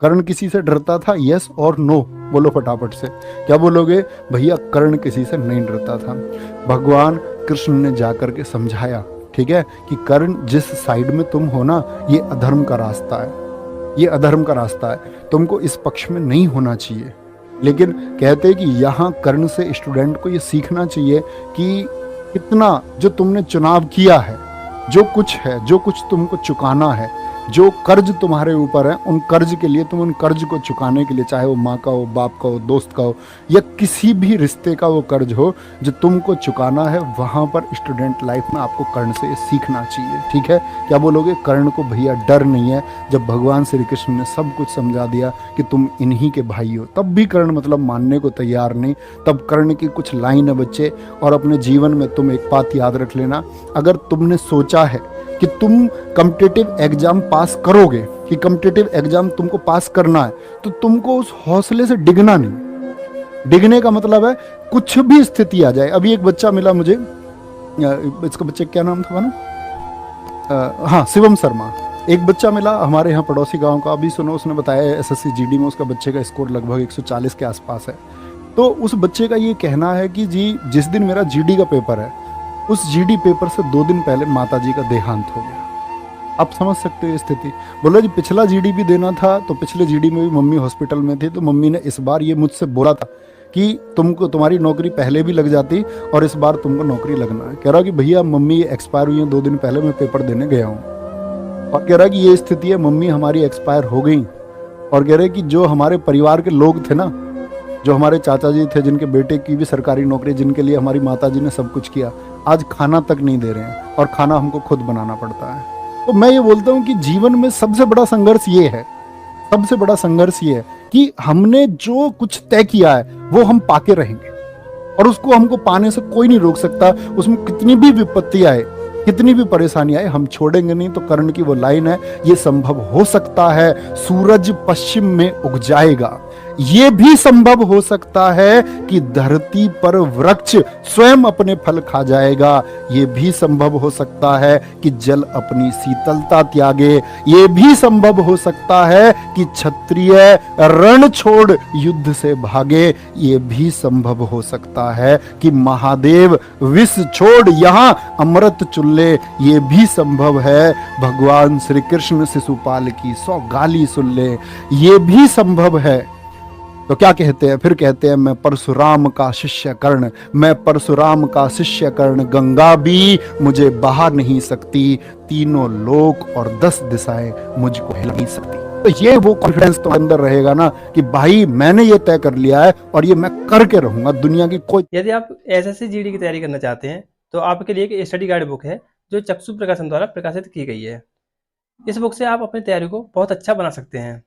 कर्ण किसी से डरता था? यस और नो बोलो फटाफट से। क्या बोलोगे? भैया कर्ण किसी से नहीं डरता था। भगवान कृष्ण ने जाकर के समझाया, ठीक है, कि कर्ण जिस साइड में तुम हो ना, ये अधर्म का रास्ता है, ये अधर्म का रास्ता है, तुमको इस पक्ष में नहीं होना चाहिए। लेकिन कहते हैं कि यहाँ कर्ण से स्टूडेंट को ये सीखना चाहिए कि कितना जो तुमने चुनाव किया है, जो कुछ है, जो कुछ तुमको चुकाना है, जो कर्ज तुम्हारे ऊपर है, उन कर्ज के लिए तुम उन कर्ज को चुकाने के लिए, चाहे वो माँ का हो, बाप का हो, दोस्त का हो, या किसी भी रिश्ते का वो कर्ज हो जो तुमको चुकाना है, वहाँ पर स्टूडेंट लाइफ में आपको कर्ण से सीखना चाहिए। ठीक है, क्या बोलोगे? कर्ण को भैया डर नहीं है। जब भगवान श्री कृष्ण ने सब कुछ समझा दिया कि तुम इन्हीं के भाई हो, तब भी कर्ण मतलब मानने को तैयार नहीं। तब कर्ण की कुछ लाइन है बच्चे, और अपने जीवन में तुम एक बात याद रख लेना, अगर तुमने सोचा है कि तुम कॉम्पिटिटिव एग्जाम पास करोगे, कि कॉम्पिटिटिव एग्जाम तुमको पास करना है, तो तुमको उस हौसले से डिगना नहीं। डिगने का मतलब है कुछ भी स्थिति आ जाए। अभी एक बच्चा मिला मुझे, इसका बच्चे क्या नाम था मानो, हाँ शिवम शर्मा, एक बच्चा मिला हमारे यहाँ पड़ोसी गांव का। अभी सुनो, उसने बताया एसएससी जीडी में उसका बच्चे का स्कोर लगभग 140 के आसपास है। तो उस बच्चे का ये कहना है कि जी जिस दिन मेरा जीडी का पेपर है, उस जीडी पेपर से 2 दिन पहले माताजी का देहांत हो गया। आप समझ सकते हो ये स्थिति। बोला जी पिछला जीडी भी देना था, तो पिछले जीडी में भी मम्मी हॉस्पिटल में थी, तो मम्मी ने इस बार ये मुझसे बोला था कि तुमको तुम्हारी नौकरी पहले भी लग जाती और इस बार तुमको नौकरी लगना है। कह रहा कि भैया मम्मी एक्सपायर हुई है, 2 दिन पहले मैं पेपर देने गया हूँ। और कह रहा कि ये स्थिति है, मम्मी हमारी एक्सपायर हो गई। और कह रहे कि जो हमारे परिवार के लोग थे ना, जो हमारे चाचा जी थे, जिनके बेटे की भी सरकारी नौकरी, जिनके लिए हमारी माता जी ने सब कुछ किया, आज खाना तक नहीं दे रहे हैं, और खाना हमको खुद बनाना पड़ता है। तो मैं ये बोलता हूँ कि जीवन में सबसे बड़ा संघर्ष ये है, सबसे बड़ा संघर्ष ये है कि हमने जो कुछ तय किया है वो हम पाके रहेंगे, और उसको हमको पाने से कोई नहीं रोक सकता। उसमें कितनी भी विपत्ति आए, कितनी भी परेशानी आए, हम छोड़ेंगे नहीं। तो कर्ण की वो लाइन है, ये संभव हो सकता है सूरज पश्चिम में उग जाएगा, ये भी संभव हो सकता है कि धरती पर वृक्ष स्वयं अपने फल खा जाएगा, ये भी संभव हो सकता है कि जल अपनी शीतलता त्यागे, ये भी संभव हो सकता है कि क्षत्रिय रण छोड़ युद्ध से भागे, ये भी संभव हो सकता है कि महादेव विष छोड़ यहां अमृत चुल्ले, ये भी संभव है भगवान श्री कृष्ण शिशुपाल की 100 गाली सुन ले, ये भी संभव है। तो क्या कहते हैं फिर? कहते हैं मैं परशुराम का शिष्य कर्ण, मैं परशुराम का शिष्य कर्ण, गंगा भी मुझे बहा नहीं सकती, तीनों लोक और 10 दिशाएं मुझको हिला नहीं सकती। तो ये वो कॉन्फिडेंस तो अंदर रहेगा ना कि भाई मैंने ये तय कर लिया है और ये मैं करके रहूंगा, दुनिया की कोई। यदि आप एसएससी जीडी की तैयारी करना चाहते हैं तो आपके लिए एक स्टडी गाइड बुक है जो चक्षु प्रकाशन द्वारा प्रकाशित की गई है। इस बुक से आप अपनी तैयारी को बहुत अच्छा बना सकते हैं।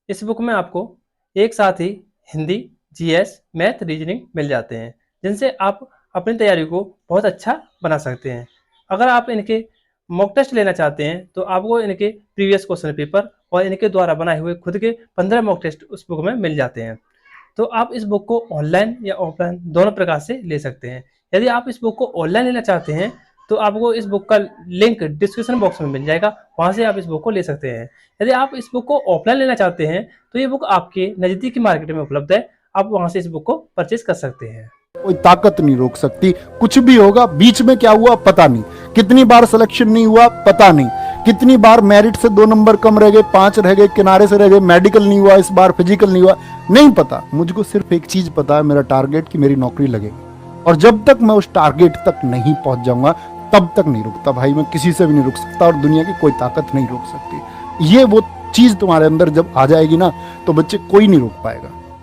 इस बुक में आपको एक साथ ही हिंदी, जीएस, मैथ, रीजनिंग मिल जाते हैं, जिनसे आप अपनी तैयारी को बहुत अच्छा बना सकते हैं। अगर आप इनके मॉक टेस्ट लेना चाहते हैं तो आपको इनके प्रीवियस क्वेश्चन पेपर और इनके द्वारा बनाए हुए खुद के 15 मॉक टेस्ट उस बुक में मिल जाते हैं। तो आप इस बुक को ऑनलाइन या ऑफलाइन दोनों प्रकार से ले सकते हैं। यदि आप इस बुक को ऑनलाइन लेना चाहते हैं तो आपको इस बुक का लिंक डिस्क्रिप्शन बॉक्स में मिल जाएगा, वहां से आप इस बुक को ले सकते हैं। यदि आप इस बुक को ऑफलाइन लेना चाहते हैं तो ये बुक आपके नजदीकी मार्केट में उपलब्ध है, आप वहां से इस बुक को परचेज कर सकते हैं। कोई ताकत नहीं रोक सकती, कुछ भी होगा। बीच में क्या हुआ पता नहीं, कितनी बार सिलेक्शन नहीं हुआ पता नहीं, कितनी बार मेरिट से 2 नंबर कम रह गए, 5 रह गए, किनारे से रह गए, मेडिकल नहीं हुआ इस बार, फिजिकल नहीं हुआ, नहीं पता। मुझको सिर्फ एक चीज पता है, मेरा टारगेट कि मेरी नौकरी लगेगी, और जब तक मैं उस टारगेट तक नहीं पहुंच जाऊंगा तब तक नहीं रुकता भाई। मैं किसी से भी नहीं रुक सकता और दुनिया की कोई ताकत नहीं रोक सकती। ये वो चीज तुम्हारे अंदर जब आ जाएगी ना तो बच्चे कोई नहीं रोक पाएगा।